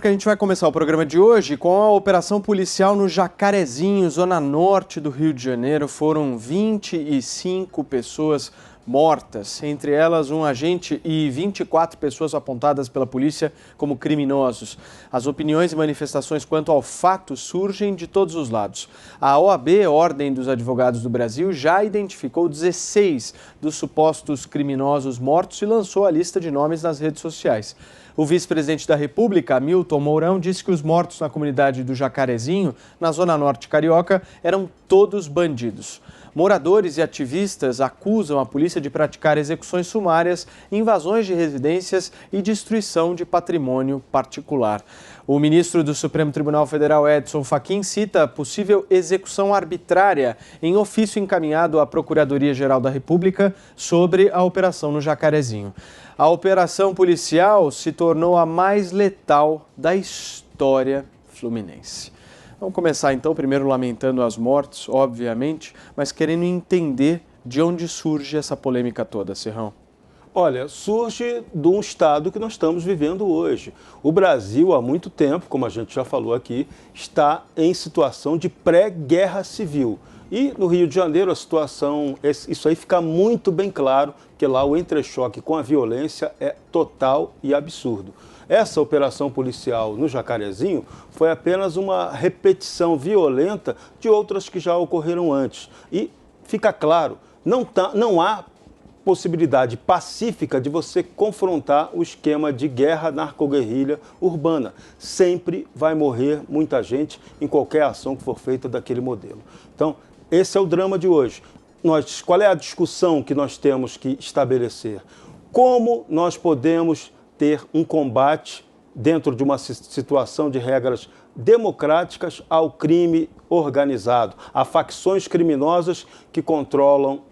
porque a gente vai começar o programa de hoje com a operação policial no Jacarezinho, zona norte do Rio de Janeiro. Foram 25 pessoas mortas, entre elas um agente e 24 pessoas apontadas pela polícia como criminosos. As opiniões e manifestações quanto ao fato surgem de todos os lados. A OAB, Ordem dos Advogados do Brasil, já identificou 16 dos supostos criminosos mortos e lançou a lista de nomes nas redes sociais. O vice-presidente da República, Hamilton Mourão, disse que os mortos na comunidade do Jacarezinho, na zona norte carioca, eram todos bandidos. Moradores e ativistas acusam a polícia de praticar execuções sumárias, invasões de residências e destruição de patrimônio particular. O ministro do Supremo Tribunal Federal, Edson Fachin, cita possível execução arbitrária em ofício encaminhado à Procuradoria-Geral da República sobre a operação no Jacarezinho. A operação policial se tornou a mais letal da história fluminense. Vamos começar então, primeiro lamentando as mortes, obviamente, mas querendo entender de onde surge essa polêmica toda, Serrão. Olha, surge de um estado que nós estamos vivendo hoje. O Brasil, há muito tempo, como a gente já falou aqui, está em situação de pré-guerra civil. E no Rio de Janeiro a situação, isso aí fica muito bem claro, que lá o entrechoque com a violência é total e absurdo. Essa operação policial no Jacarezinho foi apenas uma repetição violenta de outras que já ocorreram antes. E fica claro, não há possibilidade pacífica de você confrontar o esquema de guerra narcoguerrilha urbana. Sempre vai morrer muita gente em qualquer ação que for feita daquele modelo. Então, esse é o drama de hoje. Qual é a discussão que nós temos que estabelecer? Como nós podemos ter um combate dentro de uma situação de regras democráticas ao crime organizado, a facções criminosas que controlam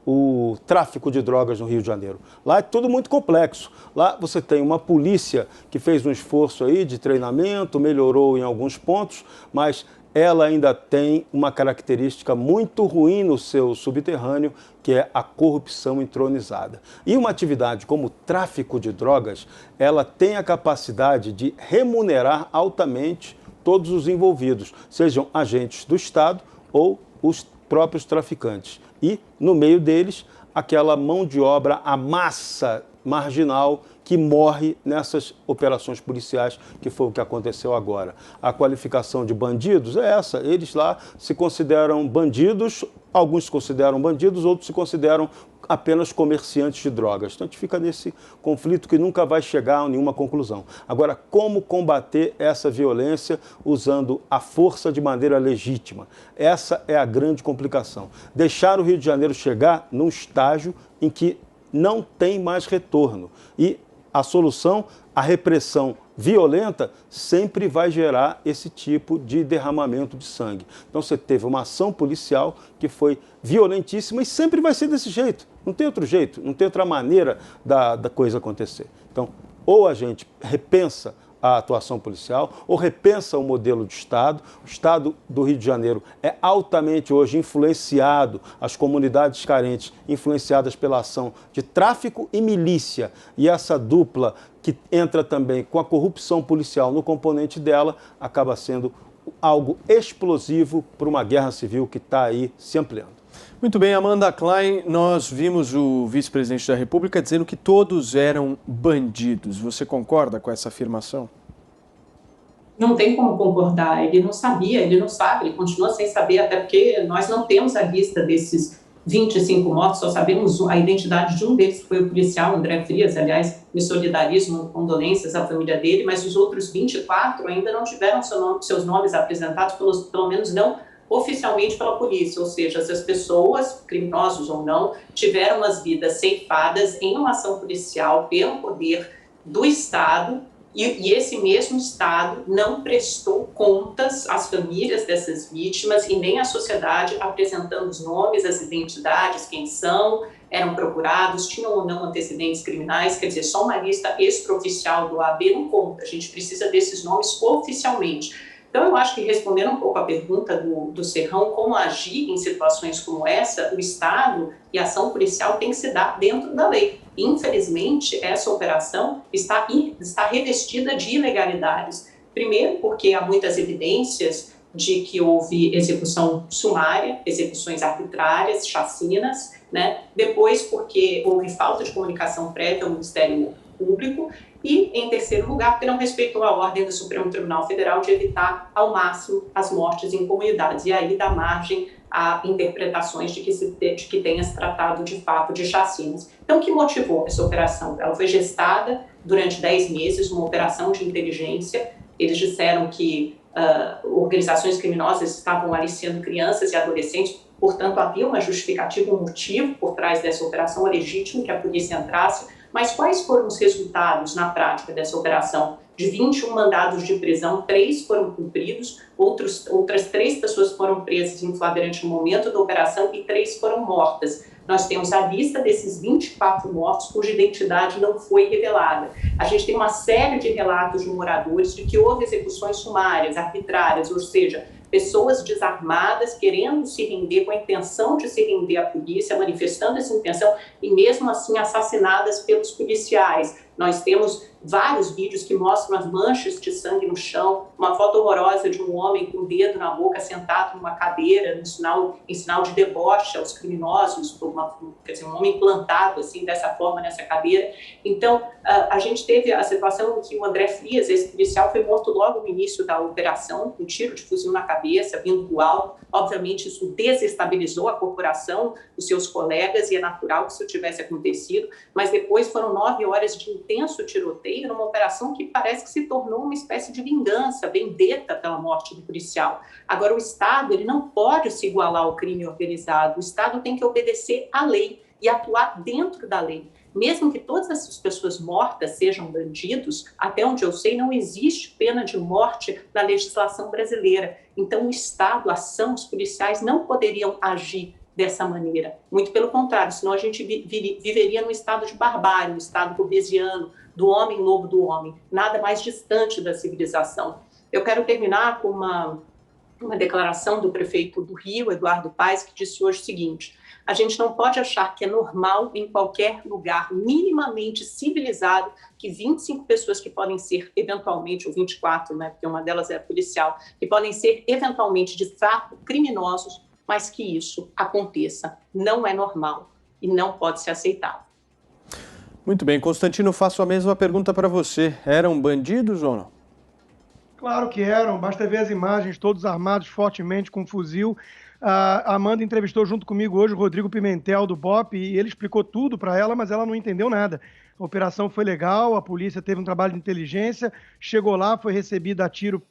o tráfico de drogas no Rio de Janeiro. Lá é tudo muito complexo. Lá você tem uma polícia que fez um esforço aí de treinamento, melhorou em alguns pontos, mas ela ainda tem uma característica muito ruim no seu subterrâneo, que é a corrupção entronizada. E uma atividade como o tráfico de drogas, ela tem a capacidade de remunerar altamente todos os envolvidos, sejam agentes do Estado ou os próprios traficantes. E, no meio deles, aquela mão de obra, a massa marginal que morre nessas operações policiais, que foi o que aconteceu agora. A qualificação de bandidos é essa, eles lá se consideram bandidos, alguns se consideram bandidos, outros se consideram apenas comerciantes de drogas. Então a gente fica nesse conflito que nunca vai chegar a nenhuma conclusão. Agora, como combater essa violência usando a força de maneira legítima? Essa é a grande complicação. Deixar o Rio de Janeiro chegar num estágio em que não tem mais retorno. E a solução, a repressão violenta, sempre vai gerar esse tipo de derramamento de sangue. Então você teve uma ação policial que foi violentíssima e sempre vai ser desse jeito. Não tem outro jeito, não tem outra maneira da coisa acontecer. Então, ou a gente repensa a atuação policial, ou repensa o modelo de Estado. O Estado do Rio de Janeiro é altamente hoje influenciado, as comunidades carentes influenciadas pela ação de tráfico e milícia, e essa dupla que entra também com a corrupção policial no componente dela, acaba sendo algo explosivo para uma guerra civil que está aí se ampliando. Muito bem, Amanda Klein, nós vimos o vice-presidente da República dizendo que todos eram bandidos. Você concorda com essa afirmação? Não tem como concordar, ele não sabia, ele não sabe, ele continua sem saber, até porque nós não temos a lista desses 25 mortos, só sabemos a identidade de um deles, que foi o policial André Frias. Aliás, me solidarizo, condolências à família dele, mas os outros 24 ainda não tiveram seus nomes apresentados, pelo menos não oficialmente pela polícia, ou seja, essas pessoas, criminosos ou não, tiveram as vidas ceifadas em uma ação policial pelo poder do Estado, e esse mesmo Estado não prestou contas às famílias dessas vítimas e nem à sociedade, apresentando os nomes, as identidades, quem são, eram procurados, tinham ou não antecedentes criminais. Quer dizer, só uma lista extraoficial do AB não conta, a gente precisa desses nomes oficialmente. Então, eu acho que, respondendo um pouco à pergunta do Serrão, como agir em situações como essa, o Estado e a ação policial tem que se dar dentro da lei. Infelizmente, essa operação está revestida de ilegalidades. Primeiro, porque há muitas evidências de que houve execução sumária, execuções arbitrárias, chacinas, né? Depois, porque houve falta de comunicação prévia ao Ministério Público e, em terceiro lugar, porque não respeitou a ordem do Supremo Tribunal Federal de evitar ao máximo as mortes em comunidades. E aí dá margem a interpretações de que tenha se tratado de fato de chacinas. Então, o que motivou essa operação? Ela foi gestada durante 10 meses, uma operação de inteligência. Eles disseram que organizações criminosas estavam aliciando crianças e adolescentes, portanto, havia uma justificativa, um motivo por trás dessa operação, é legítimo que a polícia entrasse, mas quais foram os resultados na prática dessa operação? De 21 mandados de prisão, 3 foram cumpridos, outras 3 pessoas foram presas em flagrante no momento da operação e 3 foram mortas. Nós temos a lista desses 24 mortos cuja identidade não foi revelada. A gente tem uma série de relatos de moradores de que houve execuções sumárias, arbitrárias, ou seja, pessoas desarmadas querendo se render, com a intenção de se render à polícia, manifestando essa intenção e mesmo assim assassinadas pelos policiais. Nós temos vários vídeos que mostram as manchas de sangue no chão, uma foto horrorosa de um homem com o dedo na boca sentado numa cadeira, em sinal de deboche aos criminosos, quer dizer, um homem plantado assim, dessa forma nessa cadeira. Então, a gente teve a situação em que o André Frias, esse policial, foi morto logo no início da operação, com um tiro de fuzil na cabeça, vindo do alto. Obviamente, isso desestabilizou a corporação, os seus colegas, e é natural que isso tivesse acontecido, mas depois foram 9 horas de intenso tiroteio numa operação que parece que se tornou uma espécie de vingança, vendetta pela morte do policial. Agora, o Estado, ele não pode se igualar ao crime organizado, o Estado tem que obedecer à lei e atuar dentro da lei. Mesmo que todas essas pessoas mortas sejam bandidos, até onde eu sei, não existe pena de morte na legislação brasileira. Então, o Estado, a ação, os policiais não poderiam agir dessa maneira. Muito pelo contrário, senão a gente viveria num estado de barbárie, um estado hobbesiano, do homem lobo do homem, nada mais distante da civilização. Eu quero terminar com uma declaração do prefeito do Rio, Eduardo Paes, que disse hoje o seguinte: a gente não pode achar que é normal em qualquer lugar minimamente civilizado que 25 pessoas que podem ser eventualmente, ou 24, né, porque uma delas é policial, que podem ser eventualmente de fato criminosos, mas que isso aconteça. Não é normal e não pode ser aceitável. Muito bem, Constantino, faço a mesma pergunta para você. Eram bandidos ou não? Claro que eram, basta ver as imagens, todos armados fortemente com fuzil. A Amanda entrevistou junto comigo hoje o Rodrigo Pimentel, do BOPE, e ele explicou tudo para ela, mas ela não entendeu nada. A operação foi legal, a polícia teve um trabalho de inteligência, chegou lá, foi recebida a tiro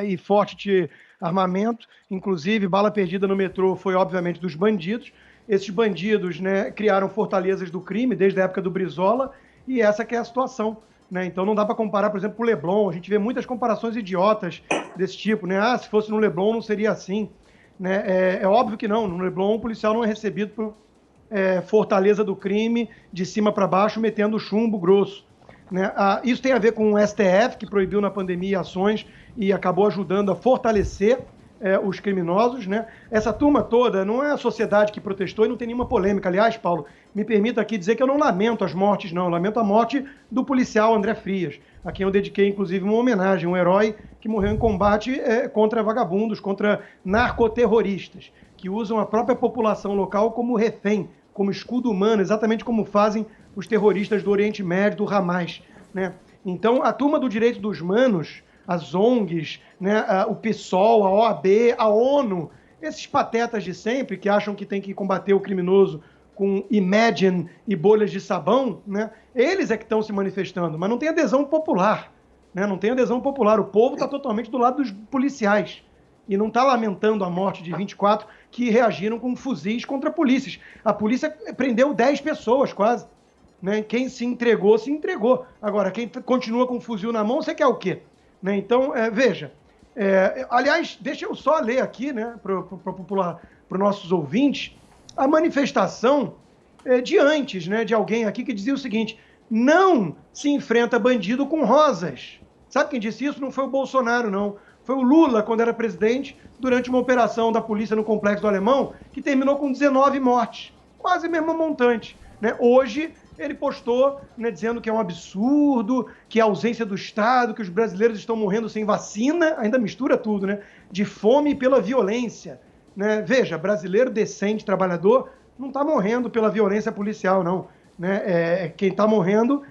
e forte de armamento, inclusive bala perdida no metrô foi obviamente dos bandidos. Esses bandidos, né, criaram fortalezas do crime desde a época do Brizola, e essa que é a situação, né? Então não dá para comparar, por exemplo, com o Leblon. A gente vê muitas comparações idiotas desse tipo, né? Se fosse no Leblon não seria assim, né? É óbvio que não. No Leblon o policial não é recebido por fortaleza do crime de cima para baixo, metendo chumbo grosso, né? Isso tem a ver com o STF, que proibiu na pandemia ações e acabou ajudando a fortalecer os criminosos, né? Essa turma toda não é a sociedade que protestou e não tem nenhuma polêmica. Aliás, Paulo, me permita aqui dizer que eu não lamento as mortes, não. Eu lamento a morte do policial André Frias, a quem eu dediquei, inclusive, uma homenagem, um herói que morreu em combate contra vagabundos, contra narcoterroristas, que usam a própria população local como refém, como escudo humano, exatamente como fazem os terroristas do Oriente Médio, do Hamas, né? Então, a turma do direito dos manos, as ONGs, né, o PSOL, a OAB, a ONU, esses patetas de sempre que acham que tem que combater o criminoso com Imagine e bolhas de sabão, né, eles é que estão se manifestando, mas não tem adesão popular, né, não tem adesão popular. O povo está totalmente do lado dos policiais e não está lamentando a morte de 24 que reagiram com fuzis contra polícias. A polícia prendeu 10 pessoas quase, né? Quem se entregou, se entregou. Agora, quem continua com um fuzil na mão, você quer o quê? Né? Então, veja, aliás, deixa eu só ler aqui, né, para os nossos ouvintes, a manifestação de antes, né, de alguém aqui que dizia o seguinte: não se enfrenta bandido com rosas. Sabe quem disse isso? Não foi o Bolsonaro, não. Foi o Lula, quando era presidente, durante uma operação da polícia no Complexo do Alemão, que terminou com 19 mortes, quase o mesmo montante, né? Hoje, ele postou, né, dizendo que é um absurdo, que a ausência do Estado, que os brasileiros estão morrendo sem vacina, ainda mistura tudo, né? De fome pela violência. Né? Veja, brasileiro decente, trabalhador, não está morrendo pela violência policial, não. Né? Quem está morrendo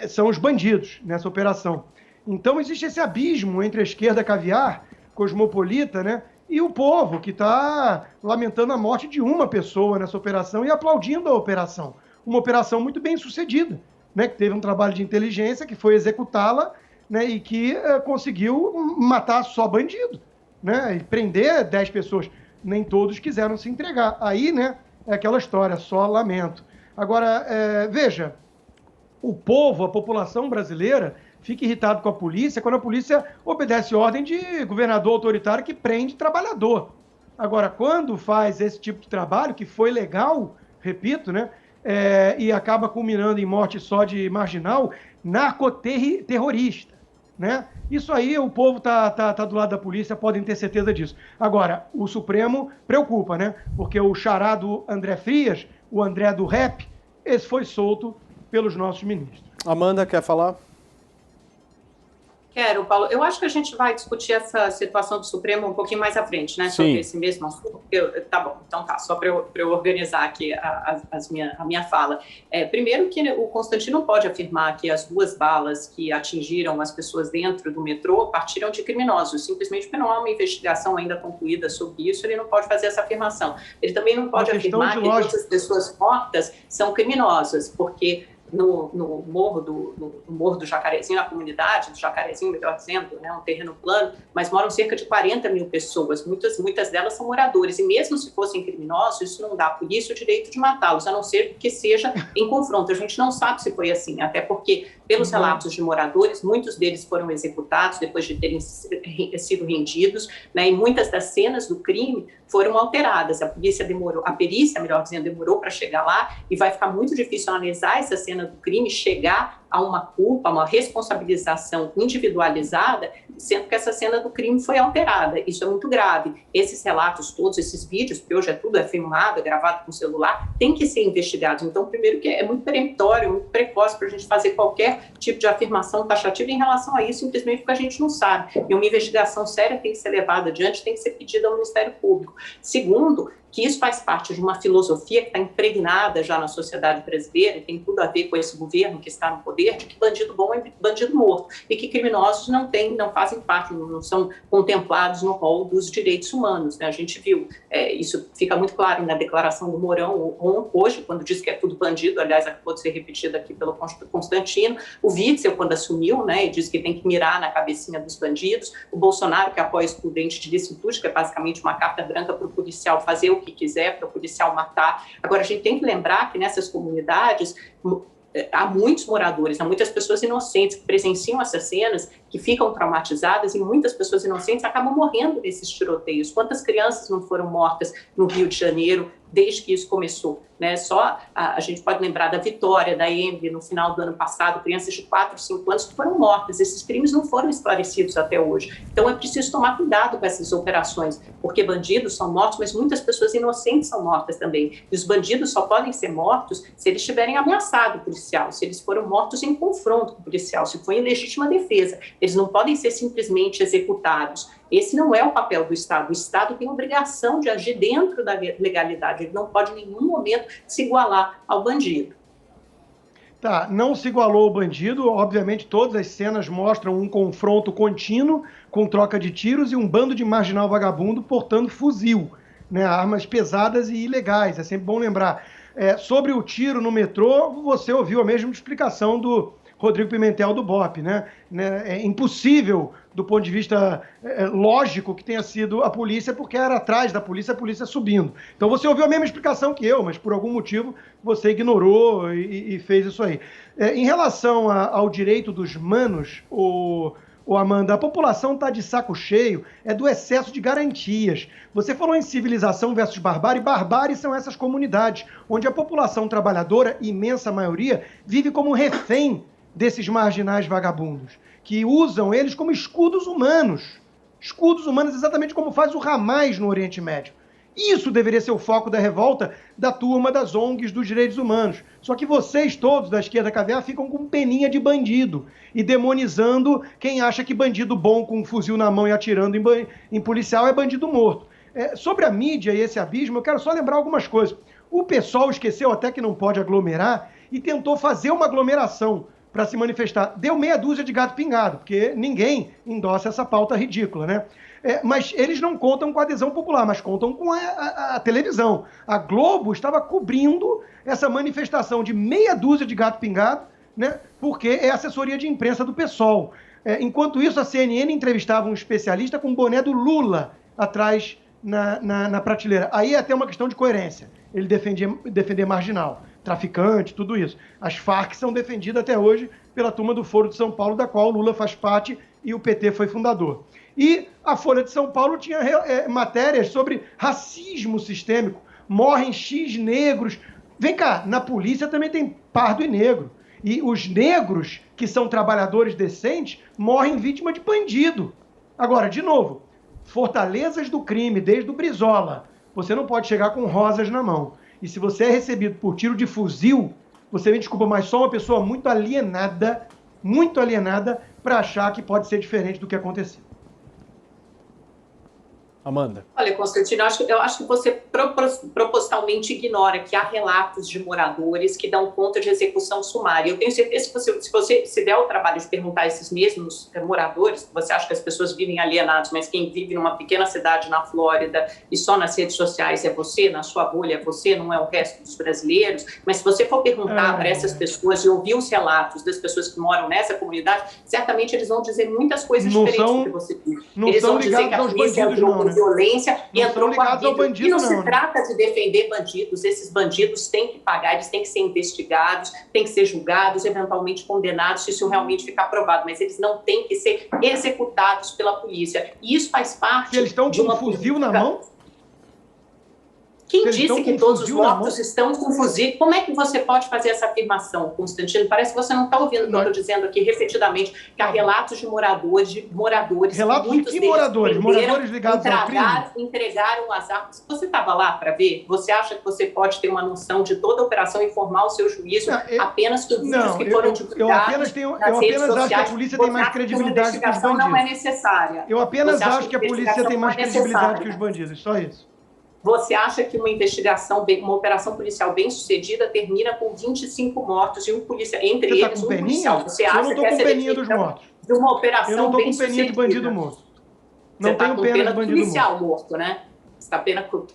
são os bandidos nessa operação. Então existe esse abismo entre a esquerda caviar, cosmopolita, né, e o povo que está lamentando a morte de uma pessoa nessa operação e aplaudindo a operação. Uma operação muito bem sucedida, né, que teve um trabalho de inteligência, que foi executá-la, né, e que conseguiu matar só bandido, né, e prender 10 pessoas. Nem todos quiseram se entregar. Aí, né, é aquela história, só lamento. Agora, veja, o povo, a população brasileira, fica irritado com a polícia quando a polícia obedece ordem de governador autoritário que prende trabalhador. Agora, quando faz esse tipo de trabalho, que foi legal, repito, né, e acaba culminando em morte só de marginal, narcoterrorista, né? Isso aí, o povo tá do lado da polícia, podem ter certeza disso. Agora, o Supremo preocupa, né? Porque o xará do André Frias, o André do rap, esse foi solto pelos nossos ministros. Amanda, quer falar? Quero, Paulo. Eu acho que a gente vai discutir essa situação do Supremo um pouquinho mais à frente, né? Sim. Sobre esse mesmo assunto. Tá bom, então tá, só para eu organizar aqui a minha fala. Primeiro que o Constantino pode afirmar que as 2 balas que atingiram as pessoas dentro do metrô partiram de criminosos, simplesmente porque não há uma investigação ainda concluída sobre isso, ele não pode fazer essa afirmação. Ele também não pode afirmar que todas as pessoas mortas são criminosas, porque no morro do Jacarezinho, a comunidade do Jacarezinho, melhor dizendo, né, um terreno plano, mas moram cerca de 40 mil pessoas, muitas delas são moradores, e mesmo se fossem criminosos, isso não dá à polícia o direito de matá-los, a não ser que seja em confronto. A gente não sabe se foi assim, até porque, pelos relatos de moradores, muitos deles foram executados depois de terem sido rendidos, né, e muitas das cenas do crime foram alteradas. A perícia, melhor dizendo, demorou para chegar lá, e vai ficar muito difícil analisar essa cena do crime, chegar a uma culpa, a uma responsabilização individualizada, sendo que essa cena do crime foi alterada. Isso é muito grave. Esses relatos todos, esses vídeos, porque hoje tudo é filmado, é gravado com celular, tem que ser investigados. Então, primeiro que é muito peremptório, muito precoce para a gente fazer qualquer tipo de afirmação taxativa em relação a isso, simplesmente porque a gente não sabe. E uma investigação séria tem que ser levada adiante, tem que ser pedida ao Ministério Público. Segundo, que isso faz parte de uma filosofia que está impregnada já na sociedade brasileira e tem tudo a ver com esse governo que está no poder, de que bandido bom é bandido morto e que criminosos não fazem parte, não são contemplados no rol dos direitos humanos, né? A gente viu, isso fica muito claro na declaração do Mourão hoje, quando disse que é tudo bandido, aliás, acabou de ser repetido aqui pelo Constantino, o Witzel, quando assumiu, né, e disse que tem que mirar na cabecinha dos bandidos, o Bolsonaro, que apoia excludente de licitude, que é basicamente uma carta branca para o policial fazer o que quiser, para o policial matar. Agora, a gente tem que lembrar que nessas comunidades há muitos moradores, há muitas pessoas inocentes que presenciam essas cenas, que ficam traumatizadas, e muitas pessoas inocentes acabam morrendo nesses tiroteios. Quantas crianças não foram mortas no Rio de Janeiro desde que isso começou? Né? Só a gente pode lembrar da Vitória, da Emily, no final do ano passado, crianças de 4, 5 anos que foram mortas. Esses crimes não foram esclarecidos até hoje. Então é preciso tomar cuidado com essas operações, porque bandidos são mortos, mas muitas pessoas inocentes são mortas também. E os bandidos só podem ser mortos se eles estiverem ameaçado o policial, se eles foram mortos em confronto com o policial, se foi em legítima defesa. Eles não podem ser simplesmente executados. Esse não é o papel do Estado. O Estado tem a obrigação de agir dentro da legalidade. Ele não pode em nenhum momento se igualar ao bandido. Tá, não se igualou ao bandido. Obviamente, todas as cenas mostram um confronto contínuo com troca de tiros e um bando de marginal vagabundo portando fuzil, né, armas pesadas e ilegais. É sempre bom lembrar. Sobre o tiro no metrô, você ouviu a mesma explicação do Rodrigo Pimentel do BOPE, né? É impossível, do ponto de vista lógico, que tenha sido a polícia, porque era atrás da polícia, a polícia subindo. Então você ouviu a mesma explicação que eu, mas por algum motivo você ignorou e fez isso aí. Em relação ao direito dos manos, Amanda, a população está de saco cheio, do excesso de garantias. Você falou em civilização versus barbárie. Barbárie são essas comunidades, onde a população trabalhadora, imensa maioria, vive como refém desses marginais vagabundos, que usam eles como escudos humanos. Escudos humanos, exatamente como faz o Hamas no Oriente Médio. Isso deveria ser o foco da revolta da turma das ONGs dos direitos humanos. Só que vocês todos da esquerda caviar ficam com peninha de bandido e demonizando quem acha que bandido bom com um fuzil na mão e atirando em policial é bandido morto. Sobre a mídia e esse abismo, eu quero só lembrar algumas coisas. O pessoal esqueceu até que não pode aglomerar e tentou fazer uma aglomeração para se manifestar. Deu meia dúzia de gato pingado, porque ninguém endossa essa pauta ridícula, né? Mas eles não contam com a adesão popular, mas contam com a televisão. A Globo estava cobrindo essa manifestação de meia dúzia de gato pingado, né? Porque é assessoria de imprensa do PSOL. Enquanto isso, a CNN entrevistava um especialista com o boné do Lula atrás na prateleira. Aí é até uma questão de coerência. Ele defender marginal, traficante, tudo isso. As Farc são defendidas até hoje pela turma do Foro de São Paulo, da qual o Lula faz parte e o PT foi fundador. E a Folha de São Paulo tinha matérias sobre racismo sistêmico. Morrem X negros. Vem cá, na polícia também tem pardo e negro. E os negros, que são trabalhadores decentes, morrem vítima de bandido. Agora, de novo, fortalezas do crime, desde o Brizola. Você não pode chegar com rosas na mão. E se você é recebido por tiro de fuzil, você me desculpa, mas só uma pessoa muito alienada para achar que pode ser diferente do que aconteceu. Amanda. Olha, Constantino, eu acho que você propositalmente ignora que há relatos de moradores que dão conta de execução sumária. Eu tenho certeza que se você se der o trabalho de perguntar a esses mesmos moradores, você acha que as pessoas vivem alienados, mas quem vive numa pequena cidade na Flórida e só nas redes sociais é você, na sua bolha é você, não é o resto dos brasileiros, mas se você for perguntar para essas pessoas e ouvir os relatos das pessoas que moram nessa comunidade, certamente eles vão dizer muitas coisas diferentes do que você diz. Eles vão dizer que a polícia entrou com violência e entrou com arbítrio. E não se trata de defender bandidos. Esses bandidos têm que pagar, eles têm que ser investigados, têm que ser julgados, eventualmente condenados, se isso realmente ficar provado. Mas eles não têm que ser executados pela polícia. E isso faz parte eles estão de uma com um fuzil na mão? Quem disse que todos os mortos estão com fuzil? Como é que você pode fazer essa afirmação, Constantino? Parece que você não está ouvindo o que eu estou dizendo aqui repetidamente, que há relatos de moradores, relatos de que moradores? Moradores ligados ao crime? Entregaram as armas. Você estava lá para ver? Você acha que você pode ter uma noção de toda a operação e formar o seu juízo apenas por vídeos que foram divulgados eu apenas acho que a polícia tem mais credibilidade que os bandidos. Não é necessária. Eu apenas acho que a polícia tem mais credibilidade que os bandidos, só isso. Você acha que uma operação policial bem-sucedida termina com 25 mortos e um policial, entre eles um policial? Você acha eu não estou com peninha dos mortos. De uma operação eu não estou com peninha de bandido morto. Não tenho pena do policial morto, né? Você está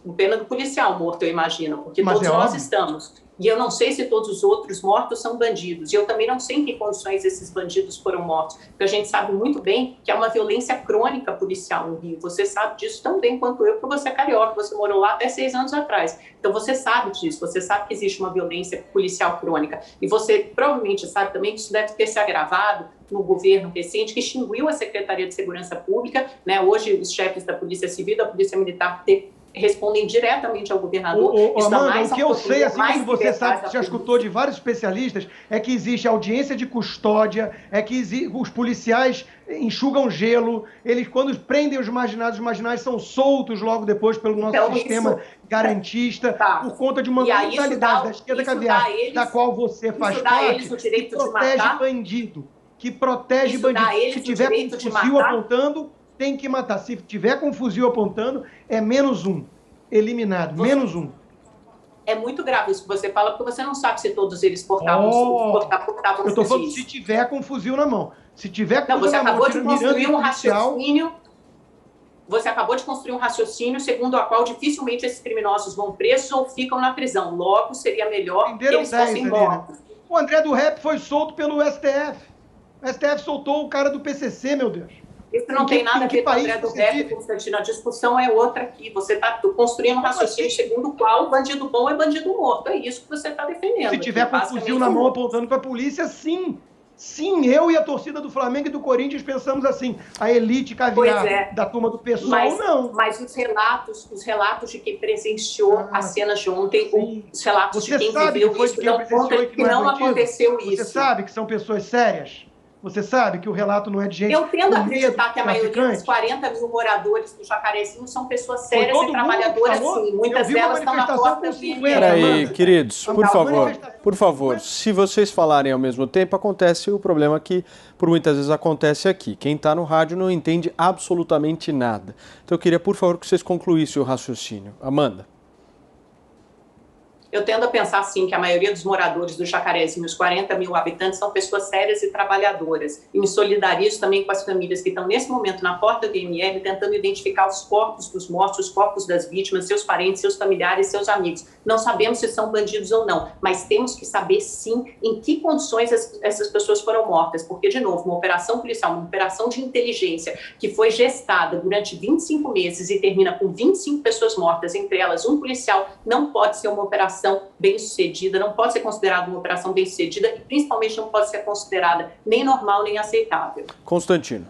com pena do policial morto, eu imagino, porque todos nós estamos. E eu não sei se todos os outros mortos são bandidos. E eu também não sei em que condições esses bandidos foram mortos. Porque a gente sabe muito bem que há uma violência crônica policial no Rio. Você sabe disso tão bem quanto eu, porque você é carioca, você morou lá até 6 anos atrás. Então você sabe disso, você sabe que existe uma violência policial crônica. E você provavelmente sabe também que isso deve ter se agravado no governo recente, que extinguiu a Secretaria de Segurança Pública, né? Hoje os chefes da Polícia Civil, da Polícia Militar, respondem diretamente ao governador. Amanda, o que eu sei, assim como você sabe, que já escutou de vários especialistas, é que existe audiência de custódia, é que os policiais enxugam gelo, eles quando prendem os marginais são soltos logo depois pelo nosso sistema garantista, por conta de uma mentalidade da esquerda caviar, da qual você faz parte, que protege bandido. Que protege bandido. Se tiver com fuzil apontando, tem que matar. Se tiver com fuzil apontando, é -1. Eliminado. -1. É muito grave isso que você fala, porque você não sabe se todos eles portavam eu estou falando se tiver com fuzil na mão. Se tiver com fuzil na mão, você acabou de construir um raciocínio. Você acabou de construir um raciocínio segundo a qual dificilmente esses criminosos vão presos ou ficam na prisão. Logo, seria melhor que eles fossem mortos. O André do Rep foi solto pelo STF. O STF soltou o cara do PCC, meu Deus. Isso não tem nada a ver com o André do Rep, Constantino. A discussão é outra aqui. Você está construindo um raciocínio segundo o qual bandido bom é bandido morto. É isso que você está defendendo. Se tiver com fuzil na mão apontando para a polícia, sim. Sim, eu e a torcida do Flamengo e do Corinthians pensamos assim. A elite caviar da turma do PSOL, não. Mas os relatos de quem presenciou as cenas de ontem, os relatos de quem viveu isso, não contam que não aconteceu isso. Você sabe que são pessoas sérias? Você sabe que o relato não é de gente... Eu tendo a com medo acreditar de que a maioria dos traficante. 40 mil moradores do Jacarezinho são pessoas sérias todo e mundo trabalhadoras, falou. sim. Eu Muitas vi uma delas estão na manifestação porta com do 50, IML. Peraí, Amanda. queridos, por favor, Mas- se vocês falarem ao mesmo tempo, acontece o problema que por muitas vezes acontece aqui. Quem está no rádio não entende absolutamente nada. Então eu queria, por favor, que vocês concluíssem o raciocínio. Amanda. Eu tendo a pensar, sim, que a maioria dos moradores do Jacarezinho, os 40 mil habitantes, são pessoas sérias e trabalhadoras. E me solidarizo também com as famílias que estão, nesse momento, na porta do IML, tentando identificar os corpos dos mortos, os corpos das vítimas, seus parentes, seus familiares, seus amigos. Não sabemos se são bandidos ou não, mas temos que saber, sim, em que condições essas pessoas foram mortas. Porque, de novo, uma operação policial, uma operação de inteligência que foi gestada durante 25 meses e termina com 25 pessoas mortas, entre elas um policial, não pode ser uma operação bem-sucedida, não pode ser considerada uma operação bem-sucedida e principalmente não pode ser considerada nem normal nem aceitável. Constantino.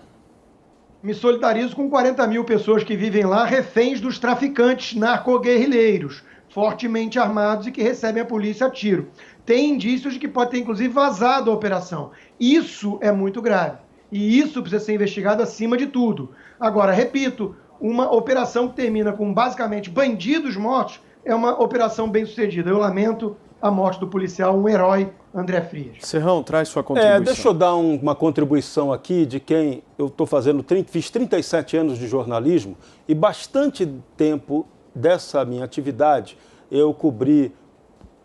Me solidarizo com 40 mil pessoas que vivem lá, reféns dos traficantes narcoguerrilheiros, fortemente armados e que recebem a polícia a tiro. Tem indícios de que pode ter, inclusive, vazado a operação. Isso é muito grave. E isso precisa ser investigado acima de tudo. Agora, repito, uma operação que termina com, basicamente, bandidos mortos é uma operação bem-sucedida. Eu lamento a morte do policial, um herói, André Frias. Serrão, traz sua contribuição. Deixa eu dar uma contribuição aqui de quem eu estou fazendo, fiz 37 anos de jornalismo e bastante tempo dessa minha atividade eu cobri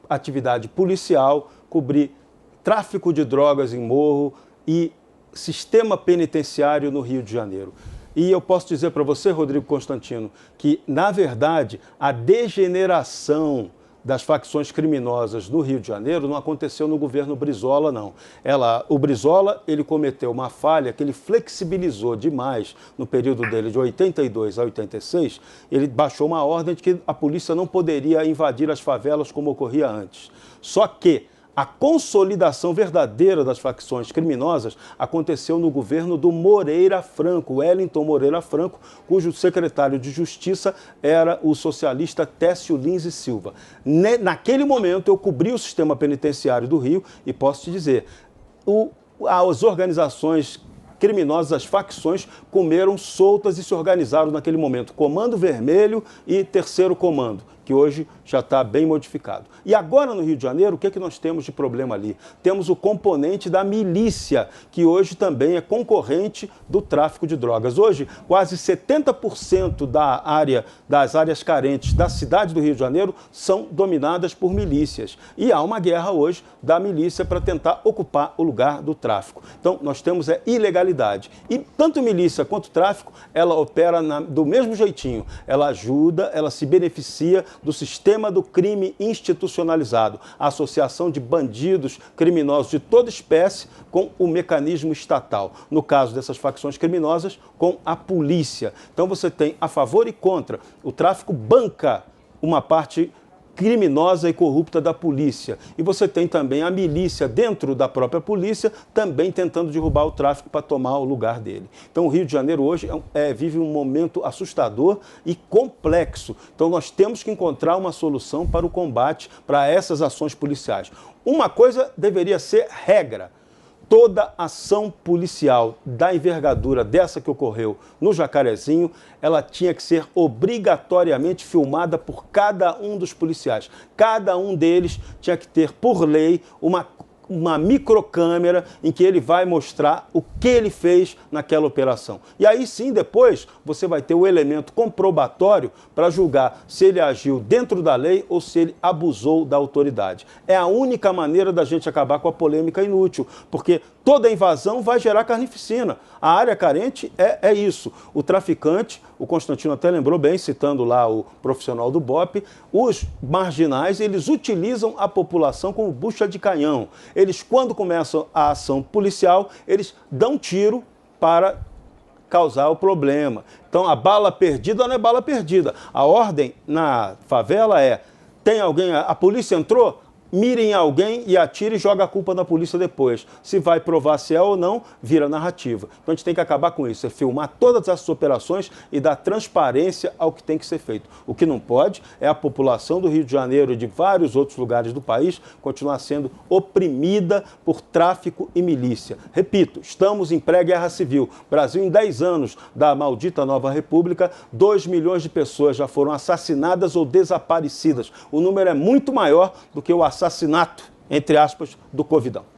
atividade policial, cobri tráfico de drogas em Morro e sistema penitenciário no Rio de Janeiro. E eu posso dizer para você, Rodrigo Constantino, que, na verdade, a degeneração das facções criminosas no Rio de Janeiro não aconteceu no governo Brizola, não. O Brizola, ele cometeu uma falha que ele flexibilizou demais no período dele, de 82 a 86, ele baixou uma ordem de que a polícia não poderia invadir as favelas como ocorria antes. Só que a consolidação verdadeira das facções criminosas aconteceu no governo do Moreira Franco, Wellington Moreira Franco, cujo secretário de Justiça era o socialista Técio Lins e Silva. Naquele momento eu cobri o sistema penitenciário do Rio e posso te dizer, as organizações criminosas, as facções, comeram soltas e se organizaram naquele momento. Comando Vermelho e Terceiro Comando, que hoje já está bem modificado. E agora no Rio de Janeiro, o que é que nós temos de problema ali? Temos o componente da milícia, que hoje também é concorrente do tráfico de drogas. Hoje, quase 70% das áreas carentes da cidade do Rio de Janeiro são dominadas por milícias. E há uma guerra hoje da milícia para tentar ocupar o lugar do tráfico. Então, nós temos ilegalidade. E tanto milícia quanto tráfico, ela opera do mesmo jeitinho. Ela ajuda, ela se beneficia do sistema do crime institucionalizado, a associação de bandidos criminosos de toda espécie com o mecanismo estatal. No caso dessas facções criminosas, com a polícia. Então você tem a favor e contra. O tráfico banca uma parte criminosa e corrupta da polícia. E você tem também a milícia dentro da própria polícia também tentando derrubar o tráfico para tomar o lugar dele. Então o Rio de Janeiro hoje vive um momento assustador e complexo. Então nós temos que encontrar uma solução para o combate, para essas ações policiais. Uma coisa deveria ser regra. Toda ação policial da envergadura dessa que ocorreu no Jacarezinho, ela tinha que ser obrigatoriamente filmada por cada um dos policiais. Cada um deles tinha que ter, por lei, uma microcâmera em que ele vai mostrar o que ele fez naquela operação. E aí sim, depois, você vai ter o elemento comprobatório para julgar se ele agiu dentro da lei ou se ele abusou da autoridade. É a única maneira da gente acabar com a polêmica inútil, porque toda invasão vai gerar carnificina. A área carente é isso. O traficante, o Constantino até lembrou bem, citando lá o profissional do BOPE, os marginais, eles utilizam a população como bucha de canhão. Eles, quando começam a ação policial, eles dão tiro para causar o problema. Então, a bala perdida não é bala perdida. A ordem na favela tem alguém, a polícia entrou, mira em alguém e atira e joga a culpa na polícia depois. Se vai provar se é ou não, vira narrativa. Então a gente tem que acabar com isso, é filmar todas essas operações e dar transparência ao que tem que ser feito. O que não pode é a população do Rio de Janeiro e de vários outros lugares do país continuar sendo oprimida por tráfico e milícia. Repito, estamos em pré-guerra civil. Brasil, em 10 anos da maldita Nova República, 2 milhões de pessoas já foram assassinadas ou desaparecidas. O número é muito maior do que o assassinato, entre aspas, do Covidão.